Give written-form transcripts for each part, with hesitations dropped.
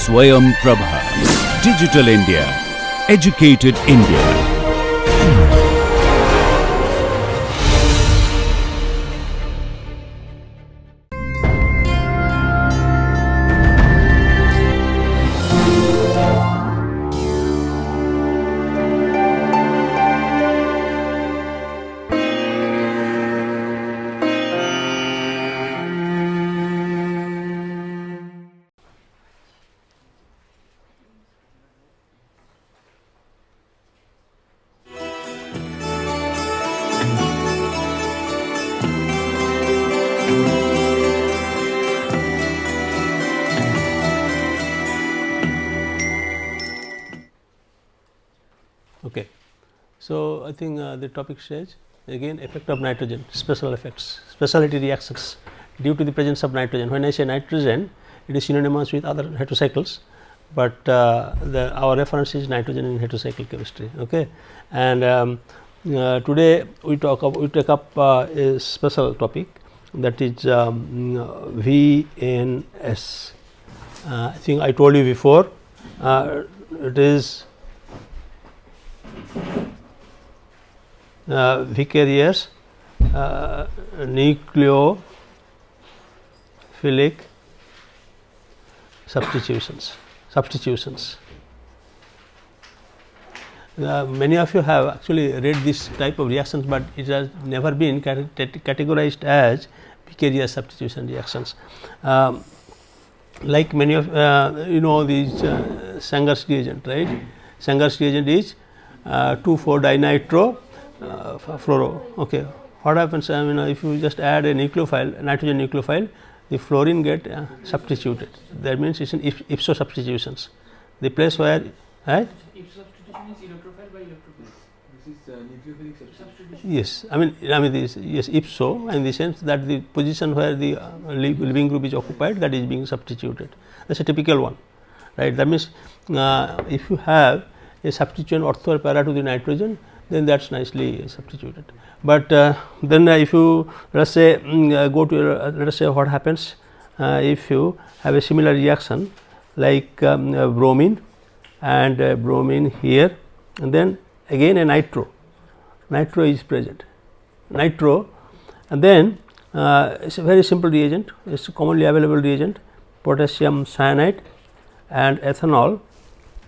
Swayam Prabha. Digital India. Educated India. Okay. So, I think the topic says again effect of nitrogen, special effects, specialty reactions due to the presence of nitrogen. When I say nitrogen, it is synonymous with other heterocycles, but our reference is nitrogen in heterocyclic chemistry. Okay. And today we take up a special topic, that is VNS. I think I told you before, it is vicarious nucleophilic substitutions. Many of you have actually read this type of reactions, but it has never been categorized as vicarious substitution reactions. Like many of these Sanger's reagent, right? Sanger's reagent is 2,4-dinitro fluoro. Okay. What happens? If you just add a nucleophile, nitrogen nucleophile, the fluorine get substituted. That means it's an ipso substitutions. The place where, right? Ipso substitution is electrophile by electrophile. This is nucleophilic substitution. Yes, this, yes, ipso, in the sense that the position where the living group is occupied, that is being substituted. That's a typical one, right? That means if you have a substituent ortho or para to the nitrogen, then that's nicely substituted. But then if you let us say go to let us say what happens if you have a similar reaction like bromine and bromine here, and then again a nitro is present, and then it's a very simple reagent, it's a commonly available reagent, potassium cyanide and ethanol,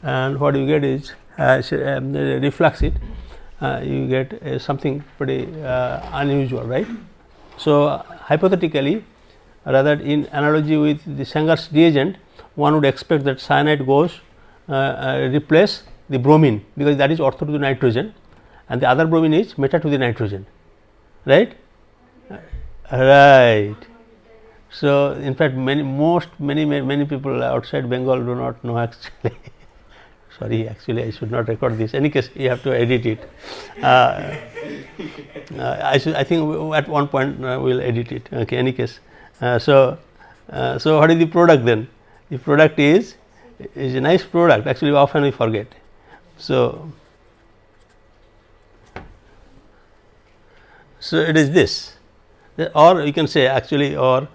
and what you get is reflux it, you get something pretty unusual, right? So, hypothetically, rather in analogy with the Sanger's reagent, one would expect that cyanide goes replace the bromine, because that is ortho to the nitrogen, and the other bromine is meta to the nitrogen, right? Right. So, in fact, many people outside Bengal do not know actually. Sorry, actually I should not record this. Any case, you have to edit it. I think at one point we will edit it. Okay. Any case, so what is the product then? The product is a nice product. Actually, often we forget. So it is this, or you can say actually, or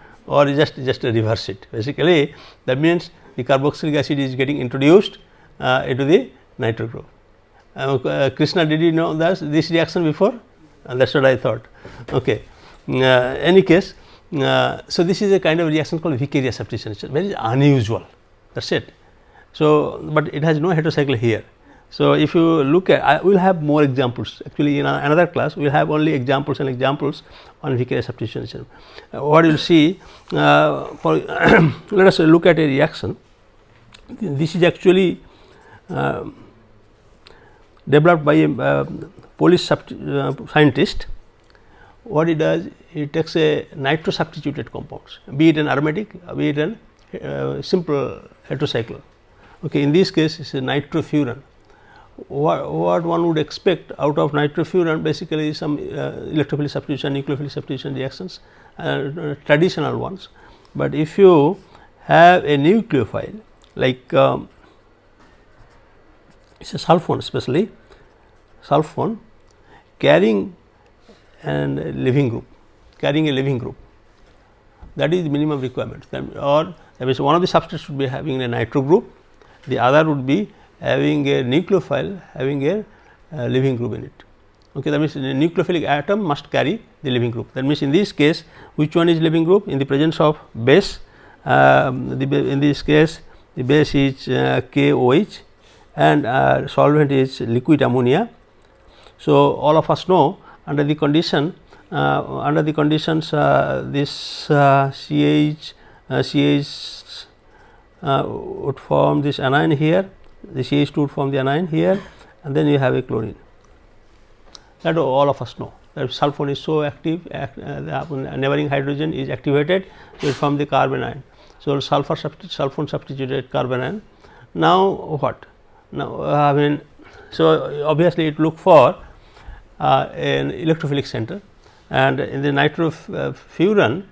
just reverse it. Basically, that means the carboxylic acid is getting introduced into the nitro group. Krishna, did you know this reaction before? That's what I thought. Okay. Any case, so this is a kind of reaction called vicarious substitution. It's very unusual. That's it. So, but it has no heterocycle here. So, if you look at, we will have more examples. Actually, in another class, we will have only examples on vicarious substitution. What you will see, for let us look at a reaction. This is actually developed by a Polish scientist. What he does, he takes a nitro substituted compounds, be it an aromatic, be it an simple heterocycle. Okay, in this case, it is a nitrofuran. What one would expect out of nitrofuran, basically some electrophilic substitution, nucleophilic substitution reactions, traditional ones. But if you have a nucleophile like it's a sulfone, especially sulfone carrying a living group, that is the minimum requirement, or that means one of the substrates should be having a nitro group, the other would be having a nucleophile having a leaving group in it. Okay, that means the nucleophilic atom must carry the leaving group. That means in this case which one is leaving group? In the presence of base, in this case the base is KOH and solvent is liquid ammonia. So, all of us know under the condition this CH would form this anion here, the CH2 would form the anion here, and then you have a chlorine. That all of us know that sulfone is so active, the neighboring hydrogen is activated, so it forms the carbon ion. So, sulfone substituted carbon ion. Now, what? Now, I mean, so obviously it look for an electrophilic center, and in the nitrofuran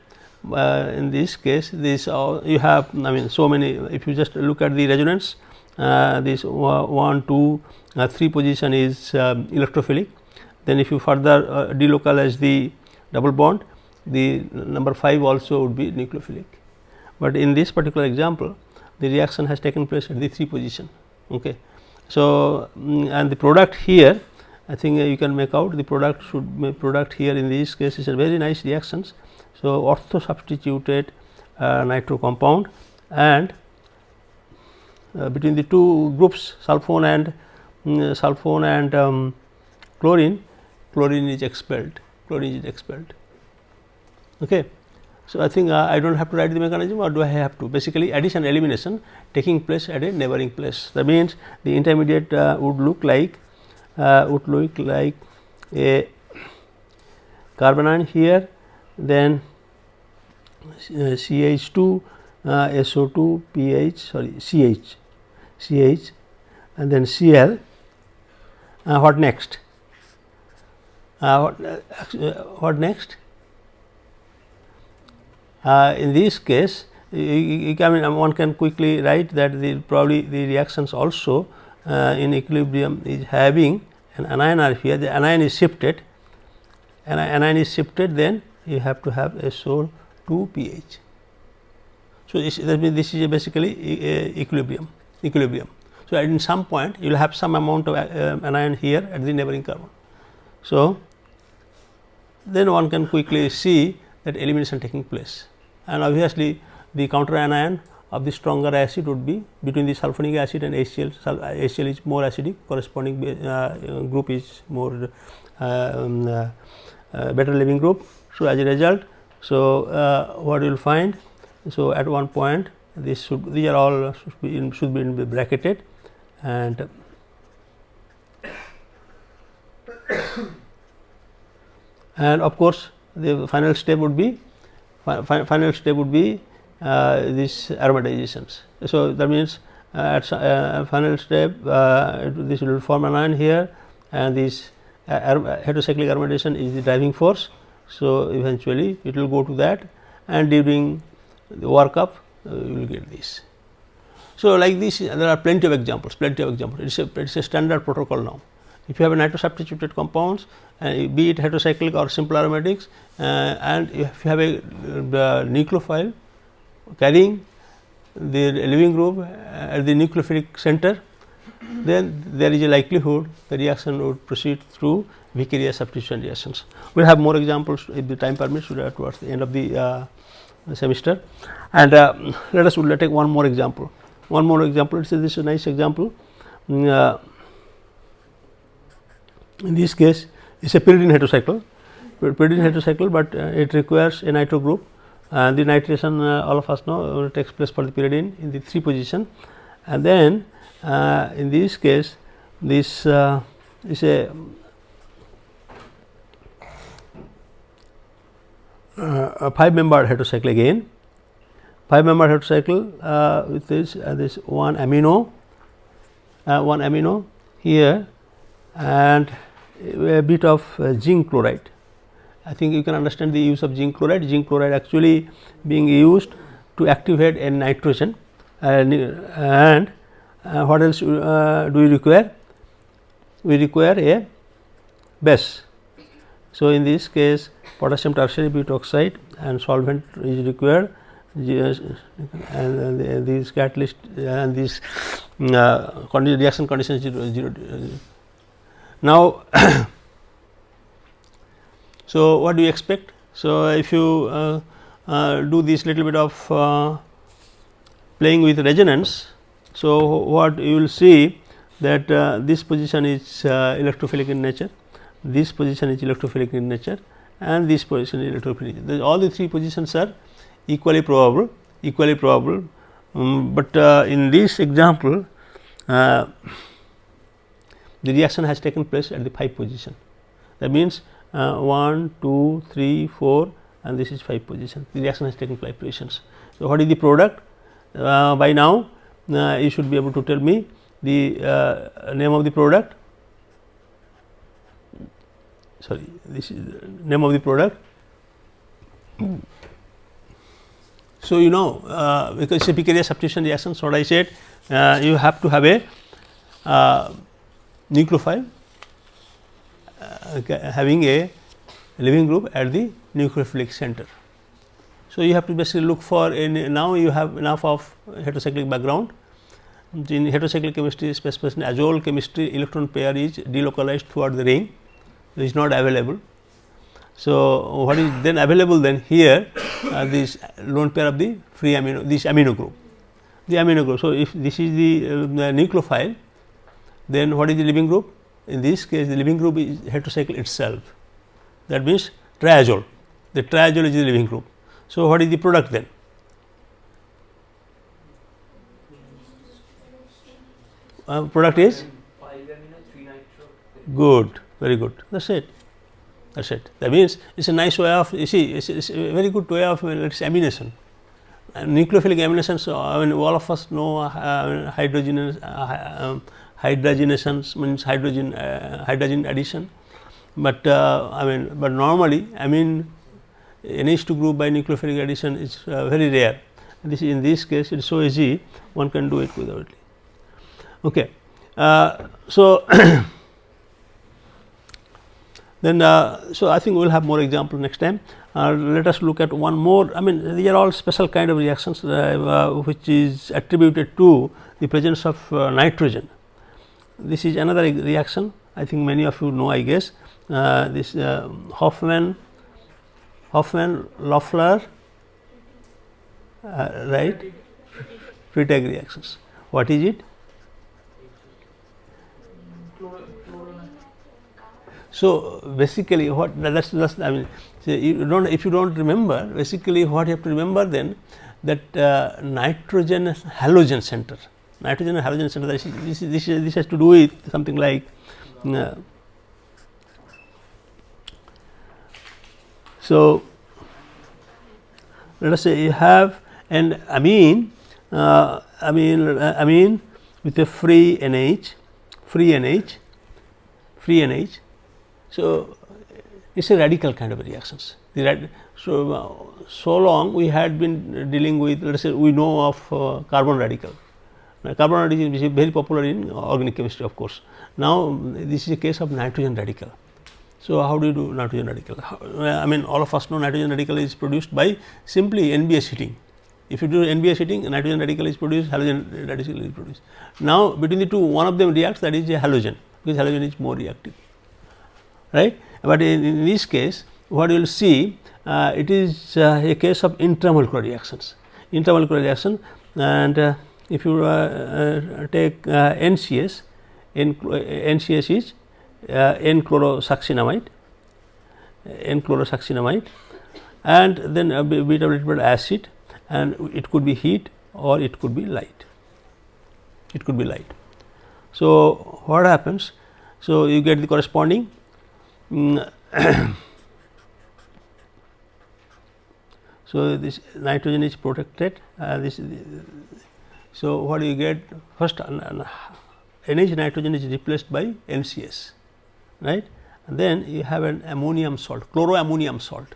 in this case this you have, I mean, so many, if you just look at the resonance, this 1, 2, 3 position is electrophilic. Then if you further delocalize the double bond, the number 5 also would be nucleophilic, but in this particular example the reaction has taken place at the 3 position. Okay. So, and the product here, I think you can make out the product product here in this case is a very nice reactions. So, ortho substituted nitro compound, and between the two groups sulfone and chlorine is expelled. Okay. So, I think I do not have to write the mechanism, or do I have to? Basically addition elimination taking place at a neighboring place. That means the intermediate would look like a carbon ion here, then CH2 SO2 pH CH and then Cl. What next? What next? In this case, one can quickly write that probably the reactions also in equilibrium is having an anion are here. The anion is shifted, then you have to have SO2 pH. So, that means this is basically equilibrium. So, at some point you will have some amount of anion here at the neighboring carbon. So, then one can quickly see that elimination taking place, and obviously the counter anion of the stronger acid would be between the sulfonic acid and HCl. HCl is more acidic, corresponding group is more better leaving group. So, as a result, so what you will find, so at one point these are all should be bracketed, and of course the final step would be this aromatizations. So, that means at final step this will form an ion here, and this heterocyclic aromatization is the driving force. So, eventually it will go to that, and during the workup you will get this. So, like this there are plenty of examples. It is a standard protocol now. If you have a nitro substituted compounds, be it heterocyclic or simple aromatics, and if you have a nucleophile carrying the leaving group at the nucleophilic center, then there is a likelihood the reaction would proceed through vicarious substitution reactions. We will have more examples if the time permits towards the end of the semester, and let us take one more example. This is a nice example. In this case it is a pyridine heterocycle, but it requires a nitro group, and the nitration all of us know takes place for the pyridine in the 3 position, and then in this case this is a 5-membered heterocycle again. 5-membered heterocycle with this one amino here, and a bit of zinc chloride. I think you can understand the use of zinc chloride. Zinc chloride actually being used to activate a nitrogen, and what else do we require? We require a base. So, in this case potassium tertiary butoxide and solvent is required, and these catalyst and these reaction conditions 0. Now, so what do you expect? So, if you do this little bit of playing with resonance, so what you will see that this position is electrophilic in nature, this position is electrophilic in nature, and this position is electrophilic. All the three positions are equally probable, but in this example the reaction has taken place at the 5 position. That means 1, 2, 3, 4 and this is 5 position. The reaction has taken 5 positions. So, what is the product? By now you should be able to tell me the name of the product. Sorry, this is the name of the product. So, you know, because it is a Picarius substitution reaction, so what I said, you have to have a nucleophile having a leaving group at the nucleophilic center. So, you have to basically look for now you have enough of heterocyclic background. In heterocyclic chemistry, especially azole chemistry, electron pair is delocalized throughout the ring, it is not available. So, what is then available then here this lone pair of the free amino, this amino group, the amino group. So, if this is the nucleophile, then what is the leaving group? In this case the leaving group is heterocycle itself, that means triazole, the triazole is the leaving group. So, what is the product then? Product is good, very good, that is it. That is it. That means, it is a nice way of, you see, it is a very good way of amination. Nucleophilic amination, so I mean all of us know hydrogenations means hydrogen addition, but I mean, but normally amine NH2 group by nucleophilic addition is very rare. This in this case it is so easy, one can do it without it. Okay. So, then so I think we will have more example next time. Let us look at one more. I mean, these are all special kind of reactions which is attributed to the presence of nitrogen. This is another reaction, I think many of you know, I guess, this Hoffman-Loeffler right, Freytag reactions. What is it? So, basically what that's I mean, you don't, if you do not remember, basically what you have to remember then, that nitrogen halogen center, nitrogen halogen center, this has to do with something like so let us say you have an amine with a free NH. So, it is a radical kind of reactions. So long we had been dealing with, let us say we know of carbon radical. Now, carbon radical is very popular in organic chemistry, of course. Now, this is a case of nitrogen radical. So, how do you do nitrogen radical? I mean, all of us know nitrogen radical is produced by simply NBS heating. If you do NBS heating, nitrogen radical is produced, halogen radical is produced. Now, between the two, one of them reacts, that is a halogen, because halogen is more reactive, right. But in this case, what you will see, it is a case of intramolecular reactions, and if you take NCS, NCS is N-chlorosuccinamide, and then a bit of little bit acid, and it could be heat or it could be light. So, what happens? So, you get the corresponding so this nitrogen is protected, so what do you get? First NH nitrogen is replaced by NCS, right, and then you have an ammonium salt, chloroammonium salt,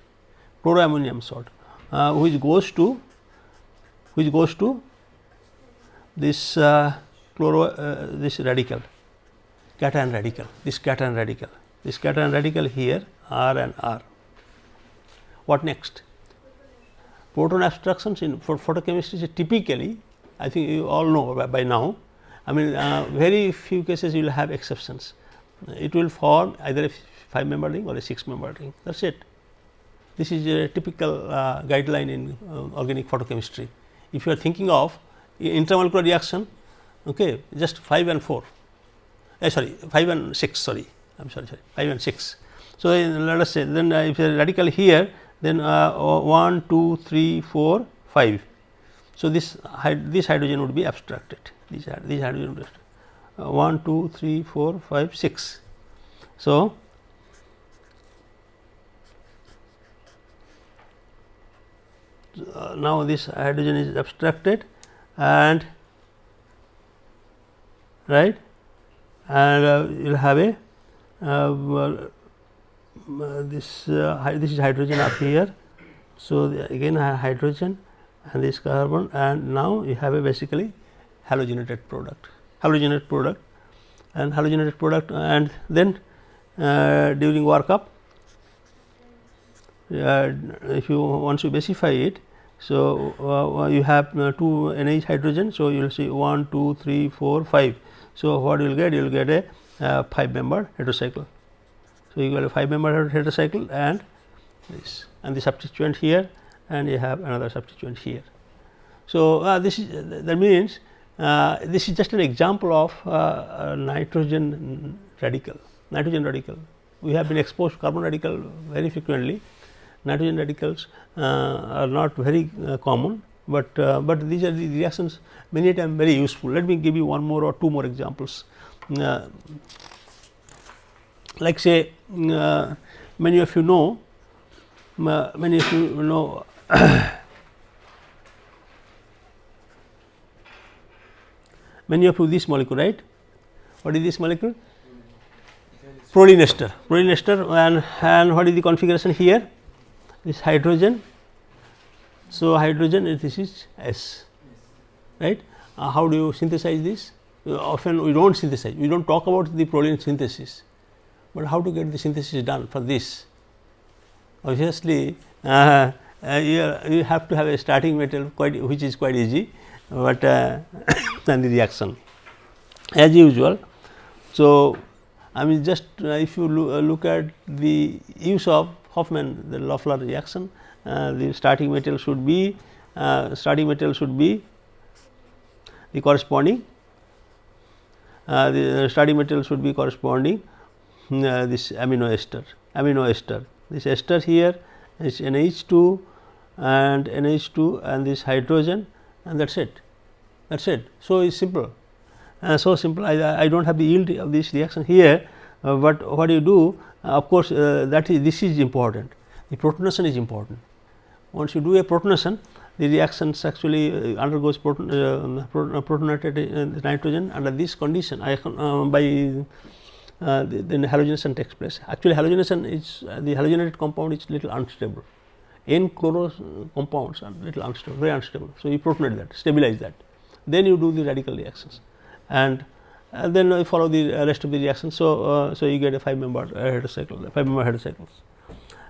which goes to this this radical, cation radical, this cation radical here, R and R. What next? proton abstractions in for photochemistry is typically, I think you all know by now. I mean, very few cases you will have exceptions. It will form either a 5-member ring or a 6-member ring. That's it. This is a typical guideline in organic photochemistry. If you are thinking of intramolecular reaction, okay, just 5 and 4. Sorry, 5 and 6. Sorry, I'm sorry, 5 and 6. So, let us say then if a radical here, then 1, 2, 3, 4, 5. So, this hydrogen would be abstracted. This hydrogen would be abstracted. 1, 2, 3, 4, 5, 6. So, now this hydrogen is abstracted and right, and you will have a this is hydrogen up here. So, again hydrogen and this carbon, and now you have a basically halogenated product, and then during workup, if you want to specify it. So, you have 2 NH hydrogen. So, you will see 1, 2, 3, 4, 5. So, what you will get? You will get a 5-member heterocycle. So, you get a 5-member heterocycle and this, and the substituent here, and you have another substituent here. So, this is that means this is just an example of nitrogen radical. We have been exposed to carbon radical very frequently. Nitrogen radicals are not very common, but these are the reactions many times very useful. Let me give you one more or two more examples. Like say many of you know many of you this molecule, right? What is this molecule? Proline ester, and what is the configuration here? This hydrogen. So, hydrogen, this is S, right. How do you synthesize this? Often we do not synthesize, we do not talk about the proline synthesis, but how to get the synthesis done for this? Obviously, you have to have a starting metal which is quite easy, but than the reaction as usual. So, I mean just if you look at the use of Hofmann, the Loeffler reaction, the starting metal should be the corresponding the starting metal should be corresponding this amino ester. This ester here is NH2 and this hydrogen, and that is it. So, it is simple. So simple. I do not have the yield of this reaction here, but what you do, of course, this is important. The protonation is important. Once you do a protonation, the reactions actually undergoes protonated nitrogen under this condition. Then halogenation takes place. Actually, halogenation is the halogenated compound is little unstable. N chloro compounds are little unstable, very unstable. So, you protonate that, stabilize that. Then you do the radical reactions, and then you follow the rest of the reactions. So, you get a 5-member heterocycle, 5-member heterocycles.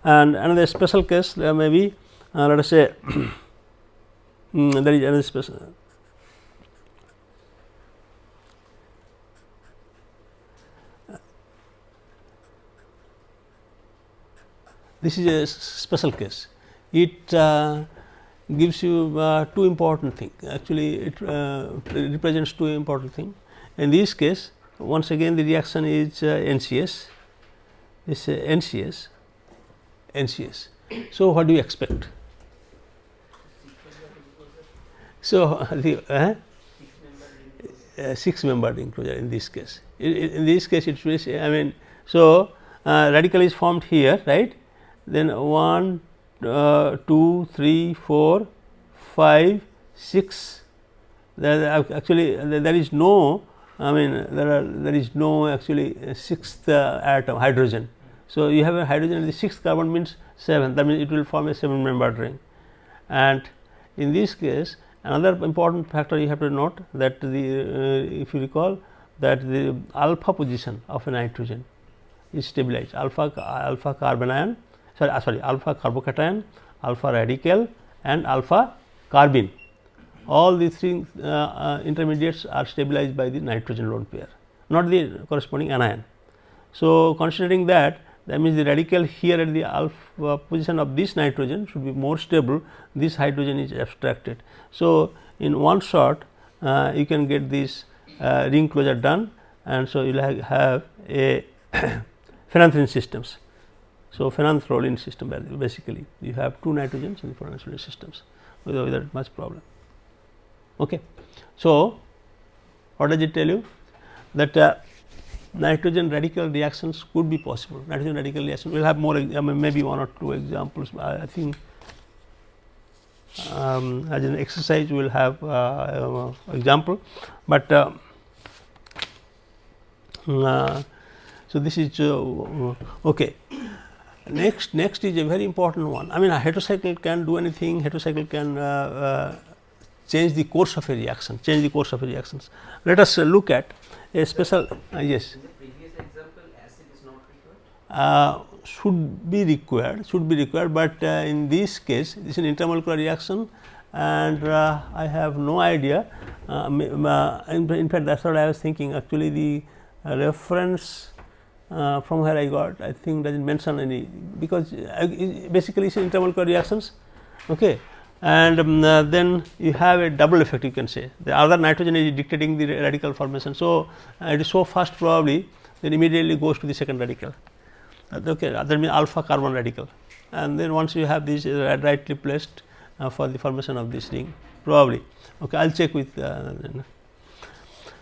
And another special case maybe let us say there is another special. This is a special case. It gives you two important things. Actually, it represents two important things. In this case, once again the reaction is NCS. This NCS. So, what do you expect? So, the 6-member ring closure in this case. In this case, it will say, I mean, so radical is formed here, right? Then 1, 2, 3, 4, 5, 6. Actually, there is no. I mean, there is no actually 6th atom hydrogen. So, you have a hydrogen and the 6th carbon means 7. That means it will form a 7-membered ring. And in this case, another important factor you have to note that if you recall that the alpha position of a nitrogen is stabilized. Alpha carbon ion. Alpha carbocation, alpha radical, and alpha carbene. All these three intermediates are stabilized by the nitrogen lone pair, not the corresponding anion. So, considering that means the radical here at the alpha position of this nitrogen should be more stable, this hydrogen is abstracted. So, in one shot you can get this ring closure done, and so you will have a phenanthrene systems. So, phenanthrolene system basically you have two nitrogens in the phenanthrolene systems without much problem. Okay. So, what does it tell you? That nitrogen radical reactions could be possible. Nitrogen radical reaction we will have more maybe one or two examples. I think as an exercise we will have example, but so this is okay. Next is a very important one. I mean, a heterocycle can do anything. Heterocycle can change the course of a reaction, change the course of a reactions. Let us look at a special yes. In the previous example, acid is not required. Should be required, but in this case, this is an intermolecular reaction, and I have no idea. In fact, that's what I was thinking. Actually, the reference from where I got, I think doesn't mention any, because basically it's intermolecular reactions. Okay. And then you have a double effect, you can say the other nitrogen is dictating the radical formation. So, it is so fast probably, then immediately goes to the second radical, okay, that means alpha carbon radical, and then once you have this rightly placed for the formation of this ring probably. Okay, I will check with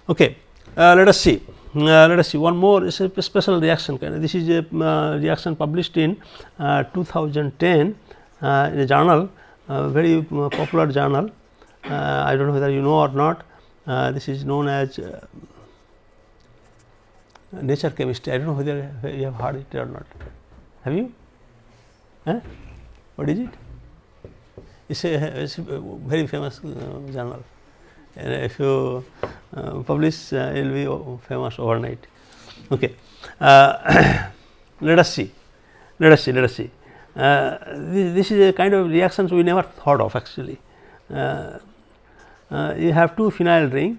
okay. Let us see one more is a special reaction kind. This is a reaction published in 2010 in a journal, very popular journal. I do not know whether you know or not. This is known as Nature Chemistry. I do not know whether you have heard it or not. Have you? What is it? It's a very famous journal, and if you publish, it will be famous overnight. Okay. Let us see. This is a kind of reactions we never thought of actually. You have two phenyl ring,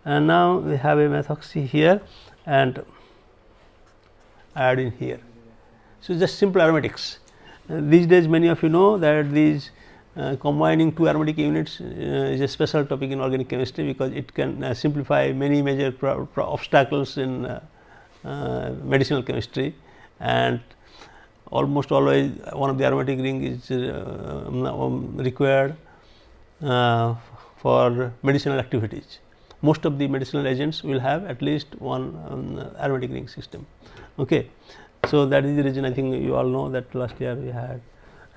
and now we have a methoxy here and iodine here. So, just simple aromatics. These days many of you know that these combining two aromatic units is a special topic in organic chemistry, because it can simplify many major obstacles in medicinal chemistry, and almost always one of the aromatic ring is required for medicinal activities. Most of the medicinal agents will have at least one aromatic ring system. Okay. So, that is the reason I think you all know that last year we had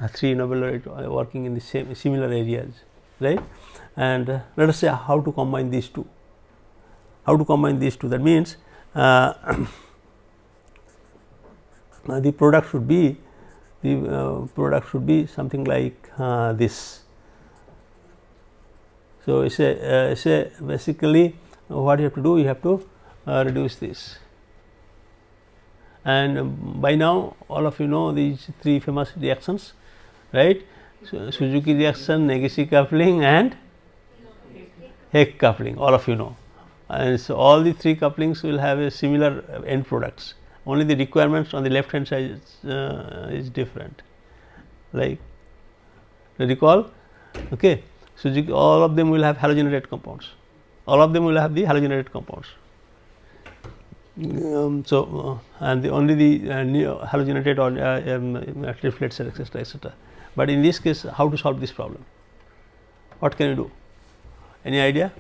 3 Nobel laureates working in the same similar areas, right. And let us say how to combine these two. That means the product should be something like this. So, it's a basically what you have to do, you have to reduce this, and by now all of you know these 3 famous reactions, right. So, Suzuki reaction, Negishi coupling and Heck coupling, all of you know, and so all the 3 couplings will have a similar end products, only the requirements on the left hand side is different, like recall. Okay. Suzuki, all of them will have halogenated compounds, all of them will have the halogenated compounds. And only the halogenated or triplets, etc., etc. But in this case, how to solve this problem? What can you do? Any idea?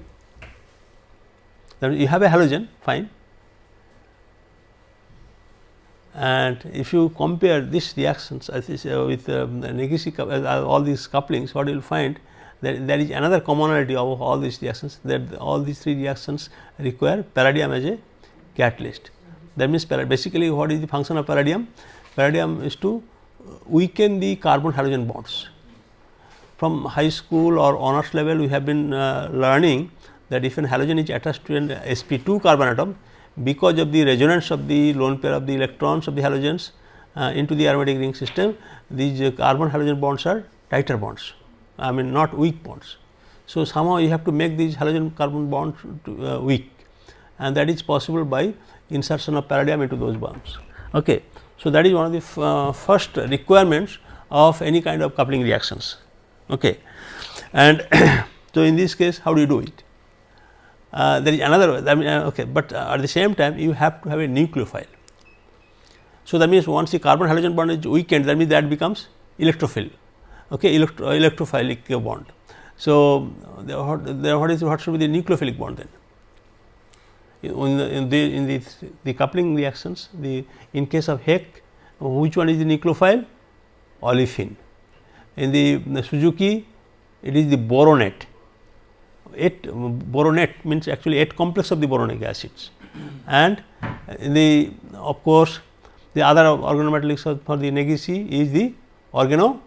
Then you have a halogen, fine, and if you compare these reactions with Negishi, all these couplings, what you will find that there is another commonality of all these reactions, that all these 3 reactions require palladium as a catalyst. That means basically what is the function of palladium? Palladium is to weaken the carbon halogen bonds. From high school or honors level, we have been learning that if an halogen is attached to an sp2 carbon atom, because of the resonance of the lone pair of the electrons of the halogens into the aromatic ring system, these carbon halogen bonds are tighter bonds. I mean not weak bonds. So, somehow you have to make these halogen carbon bonds weak, and that is possible by insertion of palladium into those bonds. Okay. So, that is one of the first requirements of any kind of coupling reactions. Okay. And so, in this case how do you do it? There is another way, I mean okay, but at the same time you have to have a nucleophile. So, that means once the carbon halogen bond is weakened, that means that becomes electrophile, okay, electrophilic bond. So, what should be the nucleophilic bond then? In the coupling reactions, in case of Heck, which one is the nucleophile? Olefin. In the Suzuki, it is the boronate. Boronate means actually 8 complex of the boronic acids, and in the of course the other organometallics for the Negishi is the organo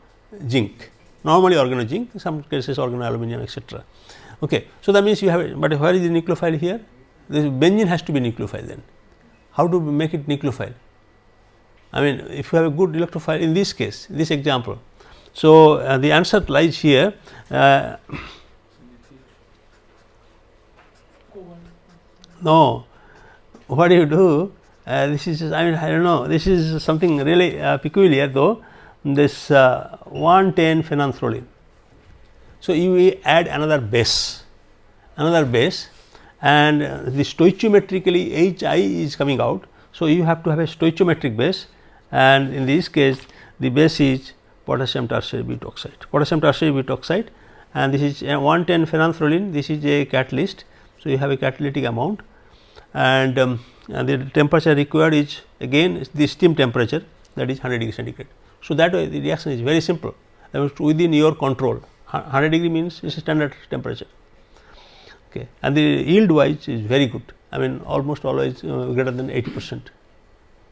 zinc, normally organo zinc, in some cases organo aluminum, etc. Okay. So, that means you have, but where is the nucleophile here? This benzene has to be nucleophile then. How to make it nucleophile? I mean, if you have a good electrophile in this case, this example. So, the answer lies here. No, what do you do? This is, I mean, I don't know, this is something really peculiar though, this 110 phenanthrolene. So, you add another base, and the stoichiometrically Hi is coming out. So, you have to have a stoichiometric base, and in this case the base is potassium tertiary butoxide, and this is 110 phenanthrolene, this is a catalyst. So, you have a catalytic amount, and the temperature required is again the steam temperature, that is 100 degree centigrade. So, that way the reaction is very simple, that means within your control. 100 degree means it is a standard temperature, okay, and the yield wise is very good, I mean almost always greater than 80%.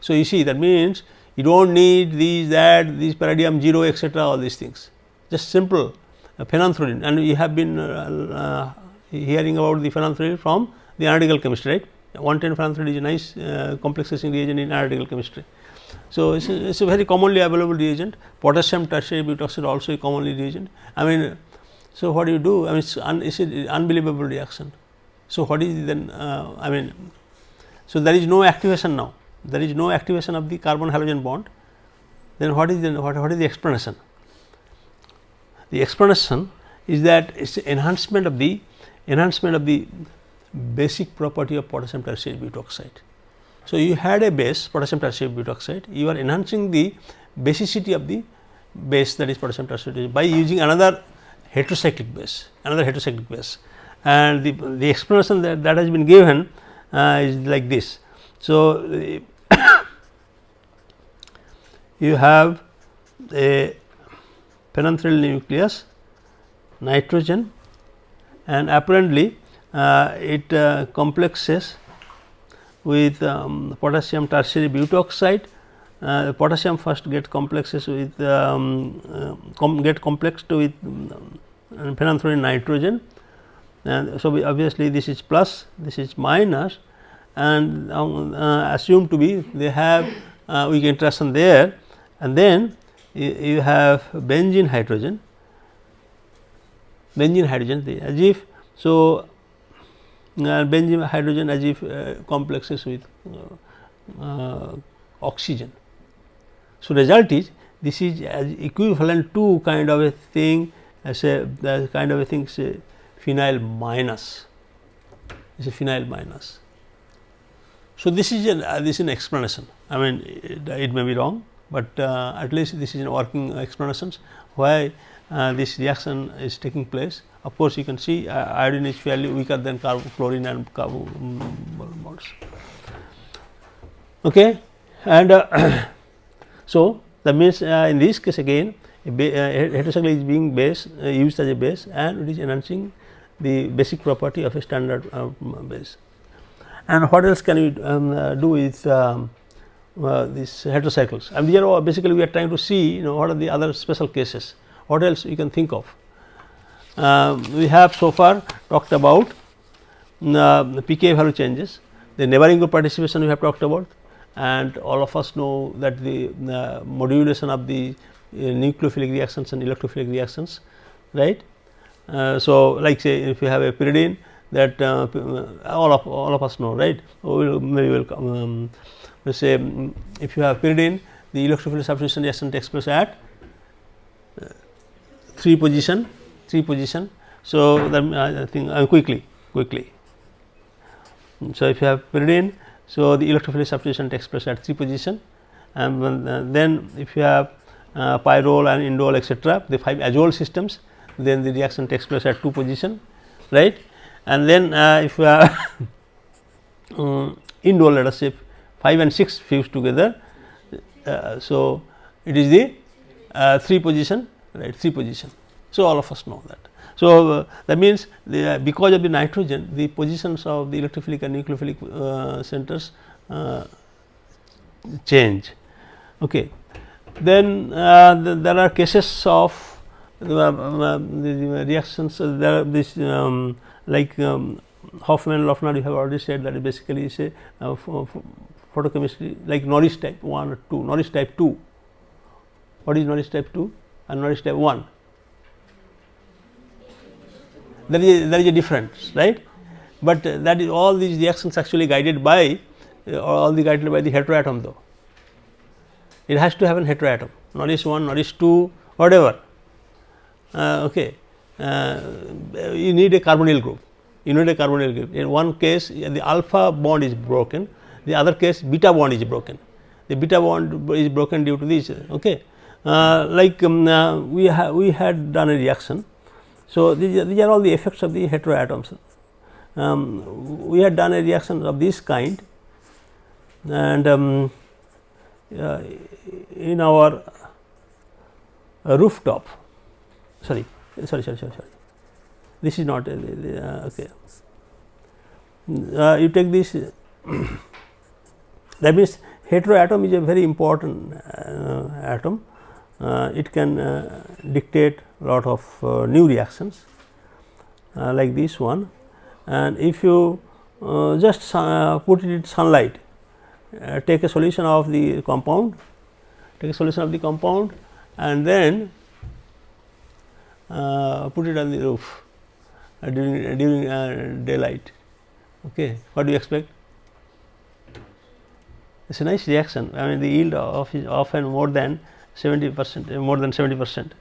So, you see, that means you do not need these palladium 0 etc., all these things, just simple phenanthrolene, and you have been hearing about the phenanthrolene from the analytical chemistry, right. 110 phenanthrolene is a nice complexation reagent in analytical chemistry. So, it is a very commonly available reagent. Potassium tertiary butoxide also a commonly reagent. I mean, so what do you do? I mean, it is an unbelievable reaction. So, what is then I mean, so there is no activation now, there is no activation of the carbon halogen bond. Then what is the explanation? The explanation is that it is enhancement of the basic property of potassium tertiary butoxide. So, you had a base potassium tertiary butoxide, you are enhancing the basicity of the base, that is potassium tertiary, by using another heterocyclic base, and the explanation that has been given is like this. So, you have a phenanthrene nucleus, nitrogen, and apparently it complexes with potassium tertiary butoxide. Potassium first get complexes with complexed with phenanthrene nitrogen, and so obviously this is plus, this is minus, and assumed to be they have weak interaction there, and then you have benzene hydrogen as if so. Benzene hydrogen as if complexes with oxygen. So, result is this is equivalent to kind of a thing as a say phenyl minus, is a phenyl minus. So, this is an explanation. I mean it may be wrong, but at least this is a working explanations why this reaction is taking place. Of course, you can see iodine is fairly weaker than chlorine and carbon bonds. Okay. And so, that means in this case again heterocyclic is being used as a base, and it is enhancing the basic property of a standard base. And what else can we do with these heterocycles? And these are basically we are trying to see what are the other special cases, what else you can think of. We have so far talked about the pK value changes, the neighboring group participation we have talked about, and all of us know that the modulation of the nucleophilic reactions and electrophilic reactions. right. So, like say if you have a pyridine, that all of us know, right. Maybe we will let us say if you have pyridine, the electrophilic substitution reaction takes place at 3 position. So, that I think quickly. So, if you have pyridine, so the electrophilic substitution takes place at 3 position, and then if you have pyrrole and indole etc., the 5 azole systems, then the reaction takes place at 2 position, right. And then if you have indole, let us say 5 and 6 fused together, so it is the 3 position, right, 3 position. So, all of us know that. So, that means because of the nitrogen, the positions of the electrophilic and nucleophilic centers change. Okay. Then there are cases of the reactions, there are this like Hoffman, Lofner, you have already said that it basically is a photochemistry like Norris type 1 or 2, Norris type 2. What is Norris type 2 and Norris type 1? There is a difference, right, but that is all these reactions actually guided by guided by the heteroatom though. It has to have an heteroatom, Norris 1, Norris 2, whatever. Okay. You need a carbonyl group. In one case the alpha bond is broken, the other case beta bond is broken. The beta bond is broken due to this. Okay. Like we had done a reaction. So, these are all the effects of the heteroatoms. We had done a reaction of this kind, and in our rooftop, sorry, this is not okay. You take this, that means heteroatom is a very important atom. It can dictate lot of new reactions like this one, and if you just put it in sunlight, take a solution of the compound, and then put it on the roof during daylight. Okay. What do you expect? It is a nice reaction. I mean the yield of is often more than 70%, more than 70%.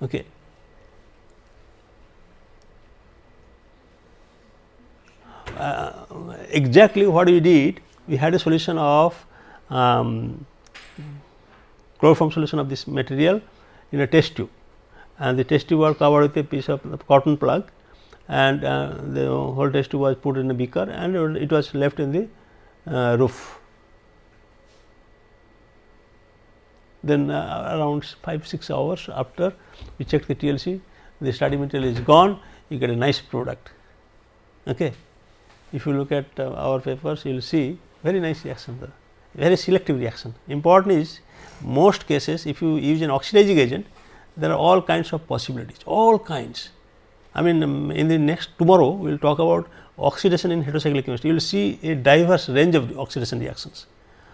Okay. Exactly what we did, we had a solution of chloroform solution of this material in a test tube, and the test tube was covered with a piece of cotton plug, and the whole test tube was put in a beaker, and it was left in the roof. Then around 5-6 hours after we checked the TLC, the starting material is gone, you get a nice product. Okay. If you look at our papers, you will see very nice reaction, very selective reaction. Important is most cases if you use an oxidizing agent, there are all kinds of possibilities, all kinds. I mean in the next tomorrow we will talk about oxidation in heterocyclic chemistry. You will see a diverse range of oxidation reactions.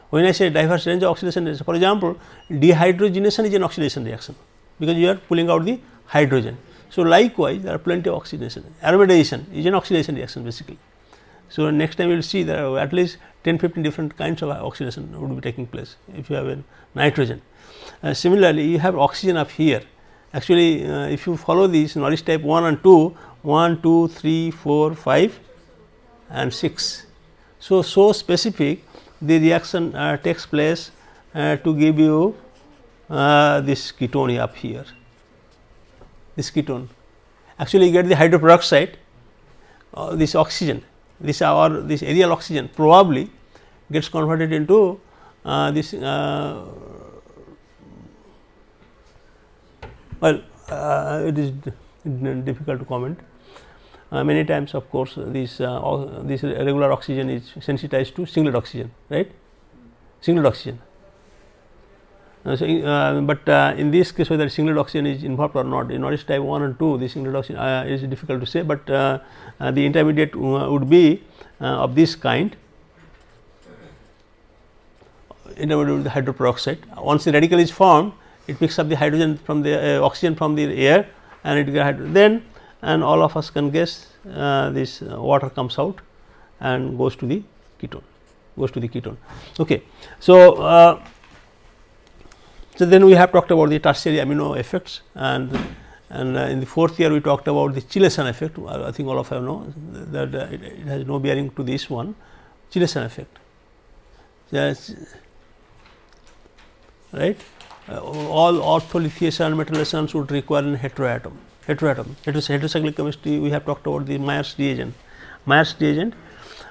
When I say diverse range of oxidation reactions, for example, dehydrogenation is an oxidation reaction because you are pulling out the hydrogen. So, likewise there are plenty of oxidation. Aromatization is an oxidation reaction basically. So, next time you will see there are at least 10-15 different kinds of oxidation would be taking place if you have a nitrogen. Similarly, you have oxygen up here. Actually, if you follow these Norris type 1 and 2, 1, 2, 3, 4, 5 and 6. So specific the reaction takes place to give you this ketone up here, this ketone. Actually, you get the hydroperoxide, this oxygen, this aerial oxygen probably gets converted into this well, it is difficult to comment. Many times of course, this regular oxygen is sensitized to singlet oxygen, right, singlet oxygen. But in this case whether singlet oxygen is involved or not, in Norris type 1 and 2 the singlet oxygen is difficult to say, but the intermediate would be of this kind. intermediate with the hydroperoxide. Once the radical is formed, it picks up the hydrogen from the oxygen from the air and it gets then, and all of us can guess this water comes out and goes to the ketone, Okay. So, so then we have talked about the tertiary amino effects, and in the fourth year we talked about the chelation effect. I think all of you know that it has no bearing to this one, chelation effect. Yes, right. All ortholithiation and metallation would require an heteroatom. Heterocyclic chemistry, we have talked about the Myers reagent. Myers reagent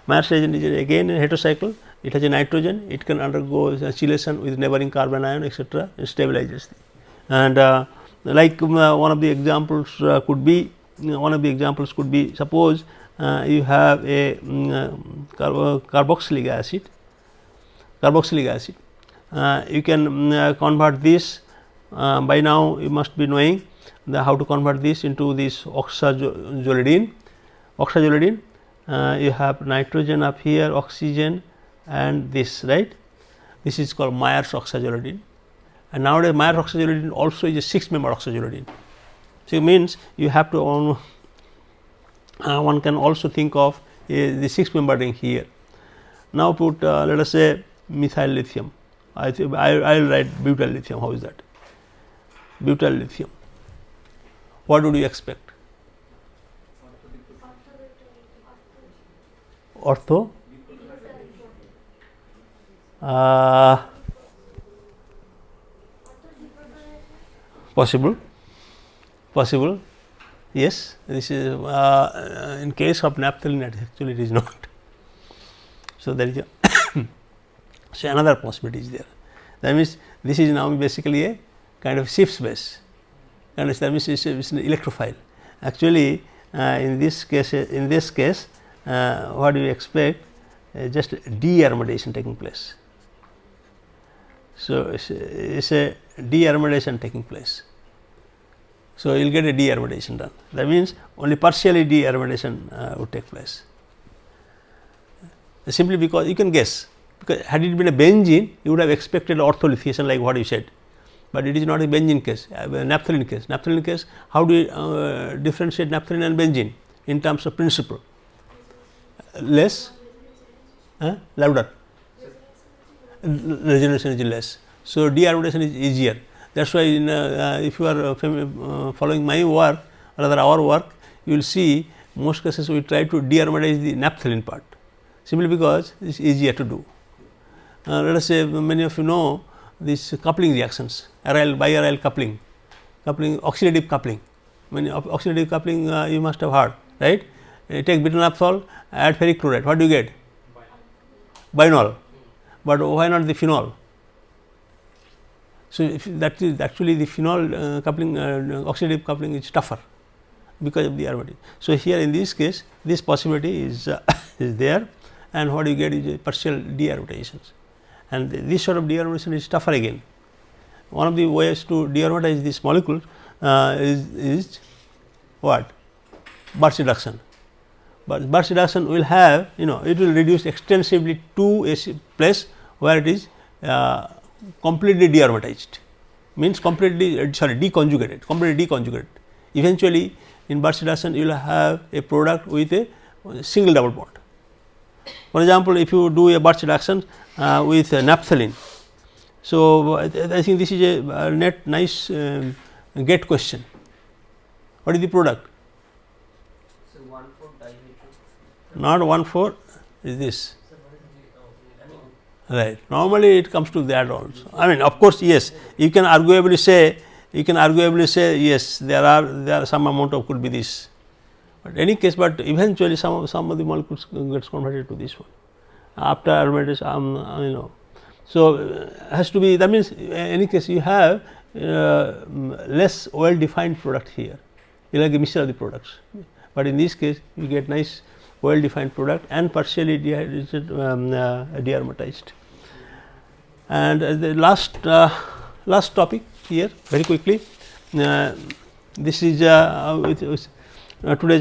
is again a heterocycle. It has a nitrogen. It can undergo chelation with neighboring carbon ion, etc. and stabilizes. And like one of the examples could be suppose you have a carboxylic acid. You can convert this. By now you must be knowing how to convert this into this oxazolidine. You have nitrogen up here, oxygen, and this, right. This is called Myers oxazolidine, and nowadays Myers oxazolidine also is a 6-member oxazolidine. So it means you have to one can also think of the 6-member ring here. Now put let us say methyl lithium. I will write butyl lithium. How is that? Butyl lithium. What would you expect? Ortho. Possible. Yes, this is in case of naphthalene, actually it is not. So there is a so another possibility is there. That means this is now basically a kind of Schiff's base, and that means it's an electrophile. Actually, in this case, what do you expect? Just de-aromatization taking place. So it's a de-aromatization taking place. So you will get a de-aromatization done. That means only partially de-aromatization would take place. Simply because you can guess, because had it been a benzene, you would have expected ortholithiation like what you said, but it is not a benzene case, naphthalene case. Naphthalene case, how do you differentiate naphthalene and benzene in terms of principle? Less, louder, resonance energy less. So de-aromatization is easier. That's why if you are following my work, or rather our work, you will see most cases we try to de-aromatize the naphthalene part, simply because it is easier to do. Let us say many of you know these coupling reactions, bi-aryl coupling, oxidative coupling. Oxidative coupling you must have heard, right? You take butyl-naphthol, add ferric chloride, what do you get? Binol. But why not the phenol? So if that is actually the phenol coupling, oxidative coupling is tougher because of the aromatic. So here in this case, this possibility is is there, and what you get is a partial de-aromatizations, and this sort of de-aromatization is tougher again. One of the ways to de-aromatize this molecule is what? Birch reduction. But Birch reduction will have, it will reduce extensively to a place where it is completely de-aromatized, means completely deconjugated, completely deconjugated. Eventually in Birch reduction you will have a product with a single double bond. For example, if you do a Birch reduction with naphthalene, so I think this is a nice get question. What is the product? So 1,4-dihydro. Not 1,4 is this. Right. Normally it comes to that also. I mean, of course, yes, you can arguably say yes, there are some amount of could be this, but any case, but eventually some of the molecules gets converted to this one after aromatization. So has to be, that means in any case you have less well defined product here, you like a mixture of the products, but in this case you get nice well defined product and partially de-aromatized. And the last topic here very quickly, this is today's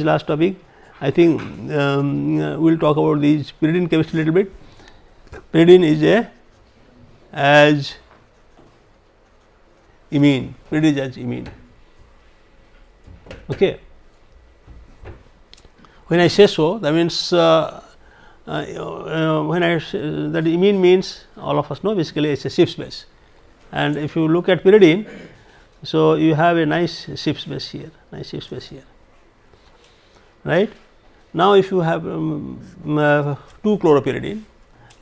last topic. I think we will talk about the pyridine chemistry a little bit. Pyridine is a as imine, pyridine as imine. Okay. When I say so, that means when I that imine means all of us know basically it is a Schiff's base, and if you look at pyridine, so you have a nice Schiff's base here, right. Now, if you have 2 chloropyridine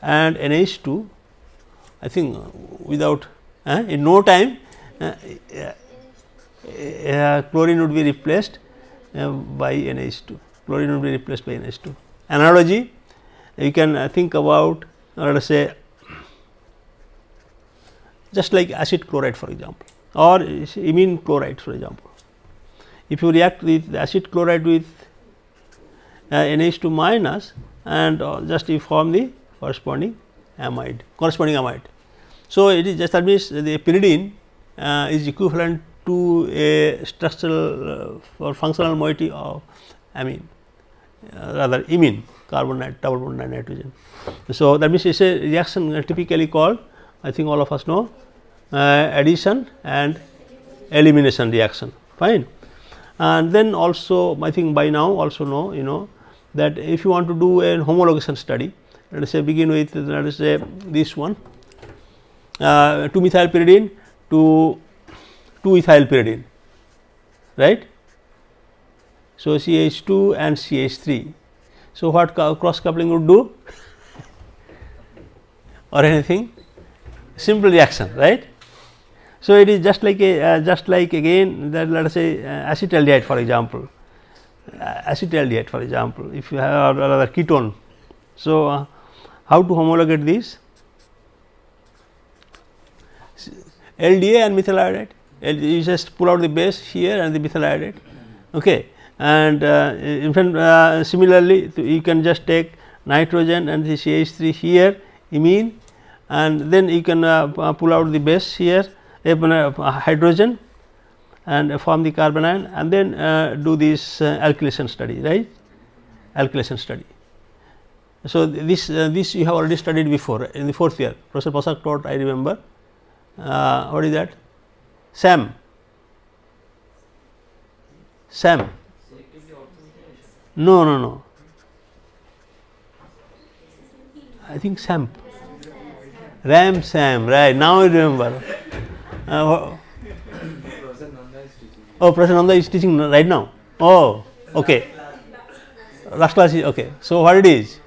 and NH2, I think without in no time chlorine would be replaced by NH2. Chlorine would be replaced by NH2. Analogy, you can think about, let us say, just like acid chloride for example, or imine chloride for example. If you react with the acid chloride with NH2 minus, and just you form the corresponding amide. So, it is just that means the pyridine is equivalent to a structural or functional moiety of amine, rather imine, carbon double bond nitrogen. So, that means it is a reaction typically called, I think all of us know, addition and elimination reaction, fine. And then also I think by now also know that if you want to do a homologation study, let us say begin with, let us say this one 2-methylpyridine to 2-ethylpyridine, right. So, CH2 and CH3. So, what cross coupling would do or anything? Simple reaction, right. So, it is just like a again that let us say acetaldehyde for example, if you have another ketone. So, how to homologate this? LDA and methyl iodide, you just pull out the base here and the methyl iodide, okay. And in fact, similarly you can just take nitrogen and the CH3 here, imine, and then you can pull out the base here, hydrogen, and form the carbon ion, and then do this alkylation study, right, So, this you have already studied before in the 4th year. Professor Pasak taught, I remember, what is that? SAM. No. I think SAM. RAM-SAM, right, now I remember. Professor Nanda is teaching right now. Oh, okay. Last class is okay. So, what it is?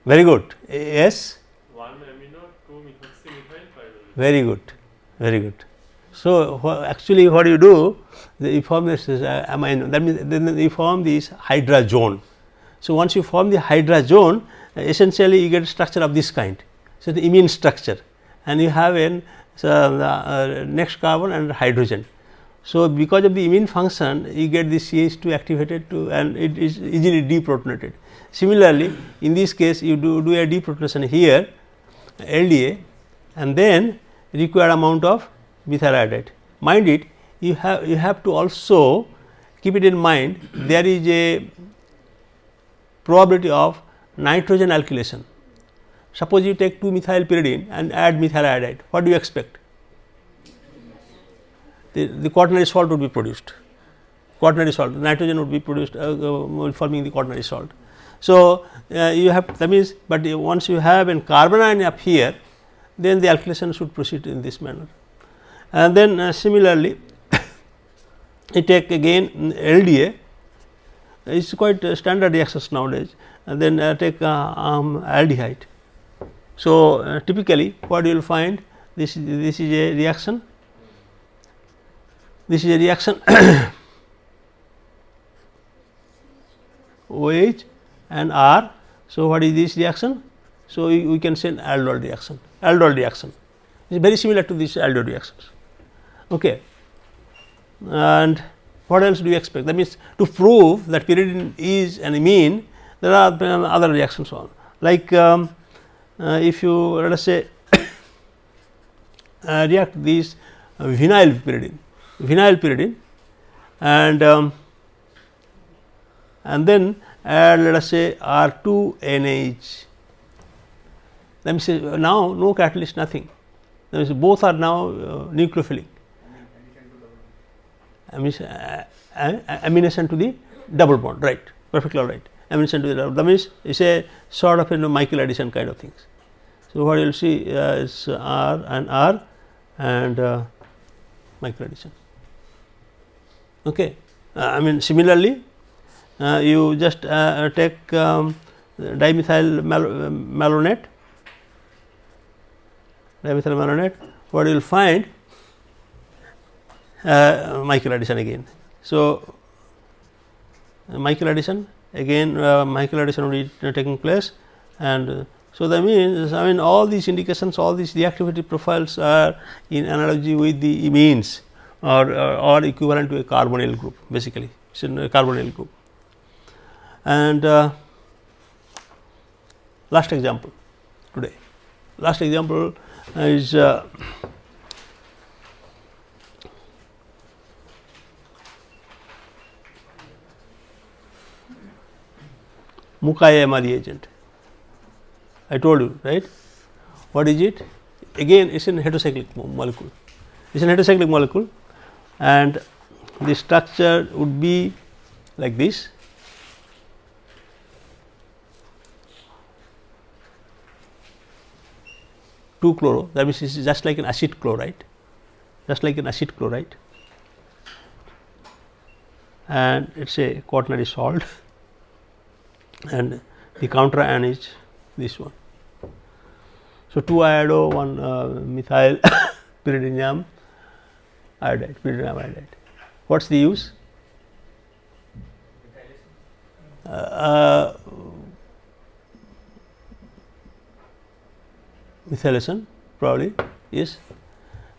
Very good. Yes. Very good. So, actually what you do, you form this amino, that means then you form this hydra zone. So, once you form the hydra zone, essentially you get a structure of this kind. So, the imine structure, and you have an next carbon and hydrogen. So, because of the imine function you get this CH2 activated to, and it is easily deprotonated. Similarly, in this case you do a deprotonation here, LDA, and then required amount of methyl iodide. Mind it, you have to also keep it in mind, there is a probability of nitrogen alkylation. Suppose you take 2-methylpyridine and add methyl iodide, what do you expect? The quaternary salt would be produced, nitrogen would be produced forming the quaternary salt. So, you have, that means, but once you have a carbon ion up here, then the alkylation should proceed in this manner. And then similarly you take again LDA, it is quite standard reactions nowadays, and then take aldehyde. So, typically what you will find, this is a reaction, OH and R. So, what is this reaction? So, we can say aldol reaction. It is very similar to these aldol reactions. Okay. And what else do you expect? That means, to prove that pyridine is an imine, there are other reactions on, like if you let us say react these vinyl pyridine and and then add let us say R2NH. Let me say now no catalyst, nothing. That means both are now nucleophilic. Amination to the double bond, right? Perfectly all right. Amination to the double. That means it's a sort of Michael addition kind of things. So what you will see is R and Michael addition. Okay. Similarly, you just take dimethyl malonate. What you will find Michael addition again. So, Michael addition again, Michael addition will be taking place, and so that means all these indications, all these reactivity profiles are in analogy with the imines or equivalent to a carbonyl group, basically it's in a carbonyl group. And last example today. Last example is Mukayama reagent. I told you, right? What is it? Again, it's a heterocyclic molecule. It's a heterocyclic molecule, and the structure would be like this. Two chloro, that means it is just like an acid chloride, and it is a quaternary salt, and the counter ion is this one. So, 2 iodo, 1 methyl pyridinium iodide. What is the use? Methylation probably, yes.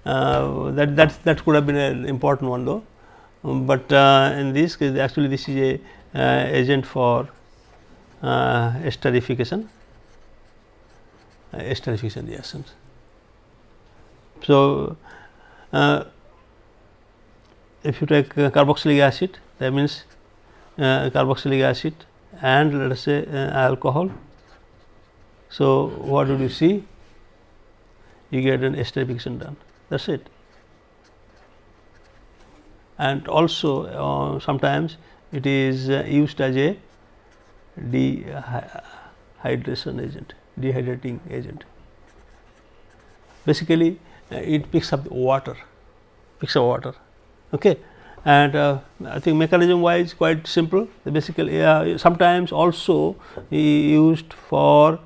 That could have been an important one though, but in this case actually this is a agent for esterification reactions. So, if you take carboxylic acid, that means carboxylic acid and let us say alcohol. So, what would you see? You get an esterification done, that is it. And also sometimes it is used as a dehydrating agent. Basically it picks up water, okay. And I think mechanism wise quite simple. Basically sometimes also used for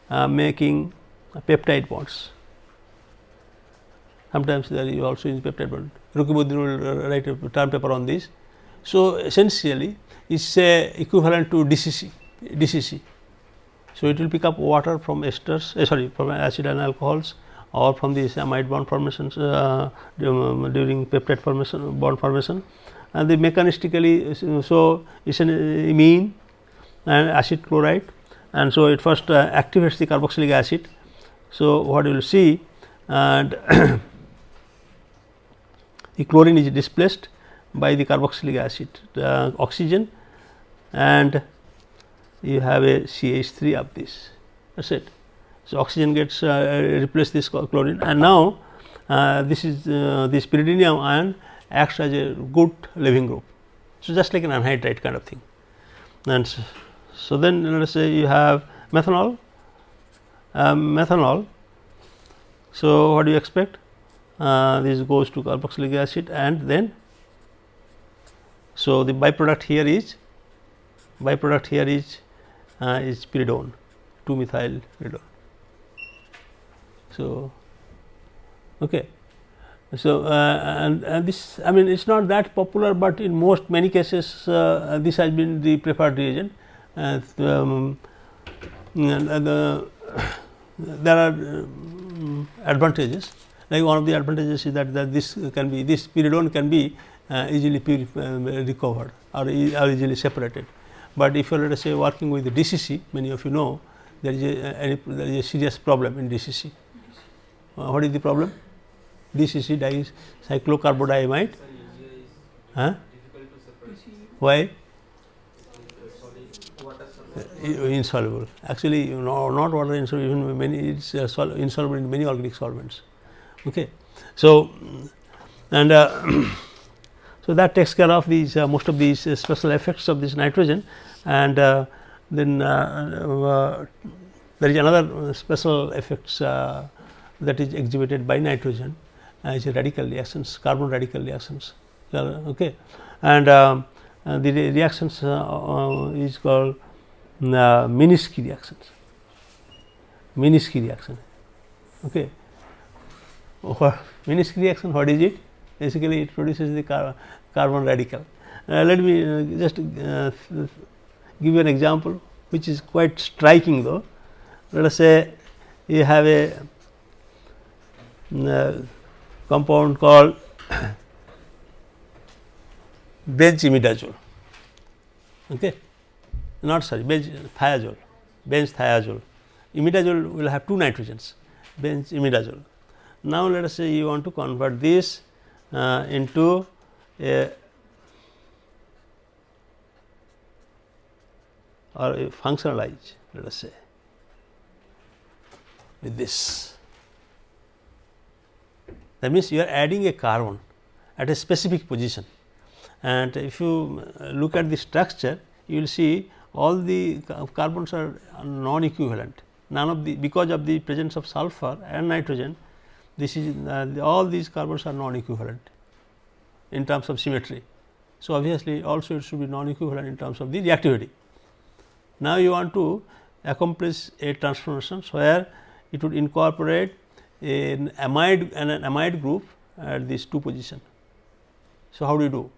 making peptide bonds. Sometimes there is also in peptide bond. Rukibuddin will write a term paper on this. So, essentially it is equivalent to DCC. So, it will pick up water from esters, from acid and alcohols, or from the amide bond formations during peptide formation, bond formation, and the mechanistically. So, it is an imine and acid chloride, and so it first activates the carboxylic acid. So, what you will see, and the chlorine is displaced by the carboxylic acid oxygen, and you have a CH3 of this, that is it. So, oxygen gets replaced this chlorine, and now this is this pyridinium ion acts as a good leaving group. So, just like an anhydride kind of thing. And so then let us say you have methanol. So, what do you expect? This goes to carboxylic acid, and then so the byproduct here is pyridone, 2-methyl pyridone. So, okay. So, and this it is not that popular, but in many cases this has been the preferred reagent. There are advantages. Like one of the advantages is that this pyridone can be easily recovered or easily separated. But if you are, let us say, working with the DCC, many of you know there is a serious problem in DCC. What is the problem? DCC, dicyclocarbodiamide. Huh? Why? insoluble. Actually, not water insoluble, even many, it's insoluble in many organic solvents. Okay. So, and so that takes care of these most of these special effects of this nitrogen, and then there is another special effects that is exhibited by nitrogen as radical reactions, carbon radical reactions. Okay. And the reactions is called Minsky reactions. Minsky reaction. Okay. Minsky reaction, what is it? Basically, it produces the carbon radical. Let me just give you an example, which is quite striking though. Let us say you have a compound called bench-imidazole. Okay. Not sorry, bench-thiazole. Bench-thiazole. Imidazole will have two nitrogens, bench-imidazole. Now, let us say you want to convert this into a or a functionalize, let us say, with this. That means, you are adding a carbon at a specific position, and if you look at the structure, you will see all the carbons are non-equivalent. None of the, because of the presence of sulfur and nitrogen, this is all these carbons are non-equivalent in terms of symmetry. So, obviously, also it should be non-equivalent in terms of the reactivity. Now, you want to accomplish a transformation where it would incorporate an amide group at these two positions. So, how do you do?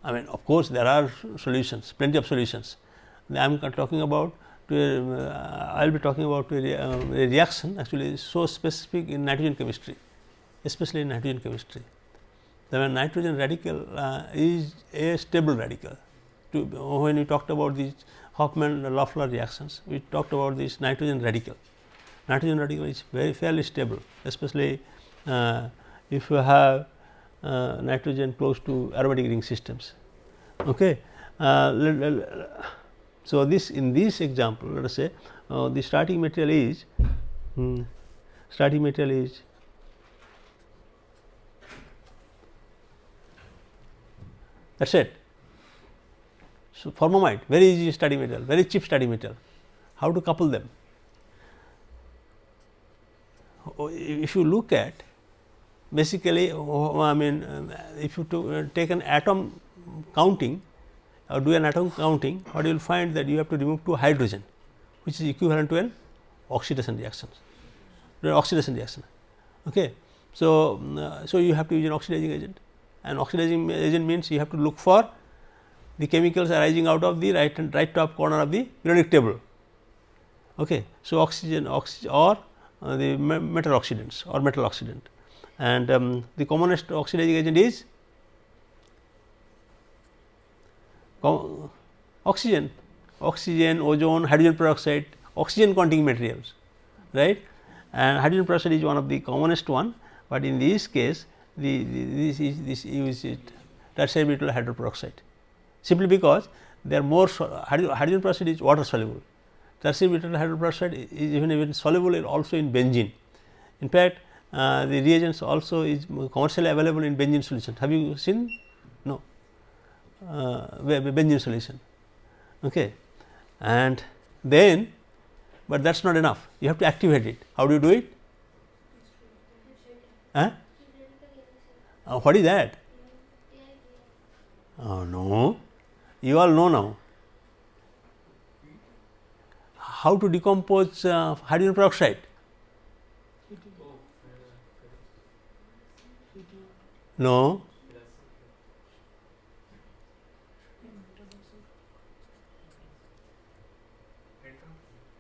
I mean, of course, there are solutions, plenty of solutions. I am talking about I will be talking about a reaction actually so specific in nitrogen chemistry, especially in nitrogen chemistry. The nitrogen radical is a stable radical. When we talked about these Hofmann-Loeffler reactions, we talked about this nitrogen radical. Nitrogen radical is very fairly stable, especially if you have nitrogen close to aromatic ring systems. Okay. So, this in this example, let us say the starting material is that is it. So, formamide, very easy starting material, very cheap starting material. How to couple them? If you look at basically, I mean, if you take an atom counting or do an atom counting, what you will find that you have to remove 2 hydrogen, which is equivalent to an oxidation reaction. Okay. So, you have to use an oxidizing agent, and oxidizing agent means you have to look for the chemicals arising out of the right top corner of the periodic table. Okay. So, oxygen or the metal oxidants or metal oxidant, and the commonest oxidizing agent is oxygen, ozone, hydrogen peroxide, oxygen containing materials, right, and hydrogen peroxide is one of the commonest one, but in this case this is tertiary butyl hydroperoxide, simply because they are more hydrogen peroxide is water soluble. Tertiary butyl hydroperoxide is even soluble also in benzene. In fact, the reagents also is commercially available in benzene solution. Have you seen? No. Benzene solution. Okay. And then, but that is not enough, you have to activate it. How do you do it? What is that? Oh no, you all know now. How to decompose hydrogen peroxide? No.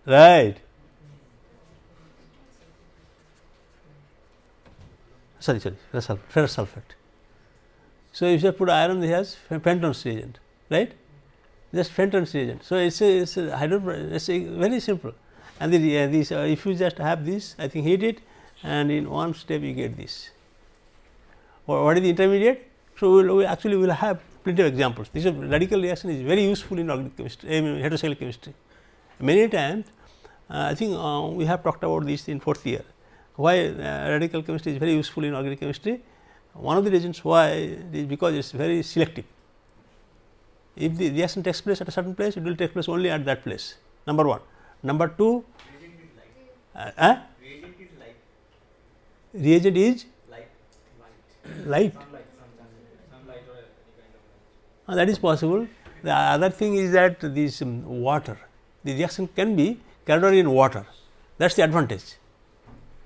Right. Sorry, ferrous sulfate. So, if you put iron, it has Fenton's reagent, right? Just Fenton's reagent. So, it's a very simple, and if you just have this, I think heat it, and in one step you get this. What is the intermediate? So, we actually will have plenty of examples. This radical reaction is very useful in organic chemistry, heterocyclic chemistry. Many times I think we have talked about this in 4th year, why radical chemistry is very useful in organic chemistry. One of the reasons why is because it is very selective. If the reaction takes place at a certain place, it will take place only at that place, number 1. Number 2, reagent is light. That is possible. The other thing is that this water, the reaction can be carried out in water, that is the advantage.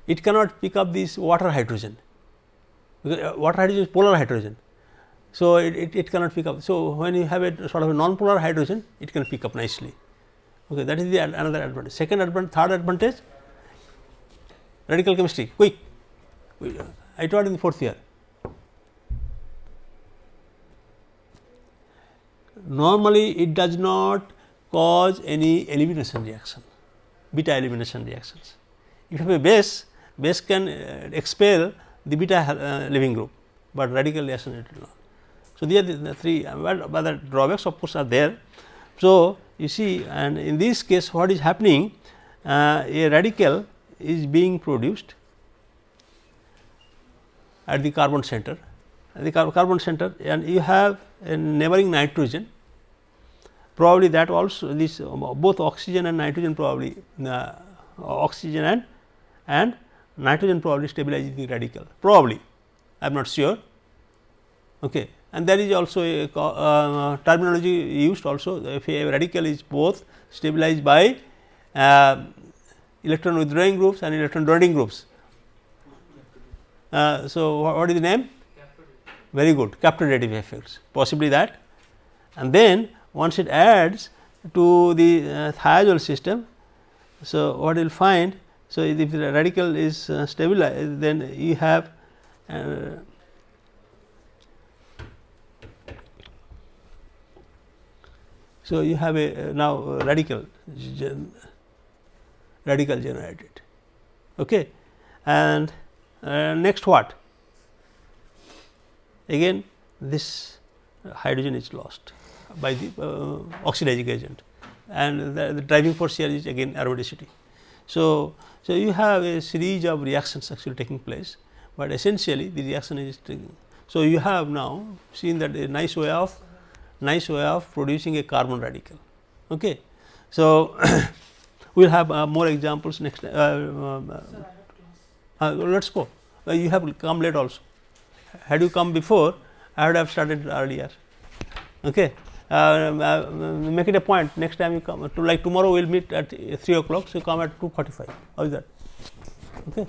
It cannot pick up this water hydrogen, because water hydrogen is polar hydrogen. So, it cannot pick up. So, when you have a sort of a non-polar hydrogen, it can pick up nicely. Okay, that is the another advantage. Second advantage, third advantage, radical chemistry, quick. I taught in the 4th year. Normally, it does not cause any elimination reaction, beta elimination reactions. If you have a base can expel the beta leaving group, but radical reaction it will not. So, these are the 3, but the drawbacks of course are there. So, you see, and in this case what is happening, a radical is being produced at the carbon center, and you have a neighboring nitrogen, probably that also this both oxygen and nitrogen probably oxygen and nitrogen probably stabilizing the radical, probably, I am not sure. Okay. And there is also a terminology used also, if a radical is both stabilized by electron withdrawing groups and electron donating groups. So, what is the name? Very good, captodative effects, possibly that. And then once it adds to the thiazole system, so what you will find, so if the radical is stabilized, then you have so you have a now radical generated. Okay. And next what? Again this hydrogen is lost by the oxidizing agent, and the driving force here is again aromaticity. So, you have a series of reactions actually taking place, but essentially the reaction is taking. So, you have now seen that a nice way of producing a carbon radical. Okay. So, we will have more examples next. Let us go. You have come late also. Had you come before, I would have started earlier. Okay. Make it a point, next time you come to, like tomorrow we will meet at 3 o'clock. So, you come at 2:45. How is that? Okay.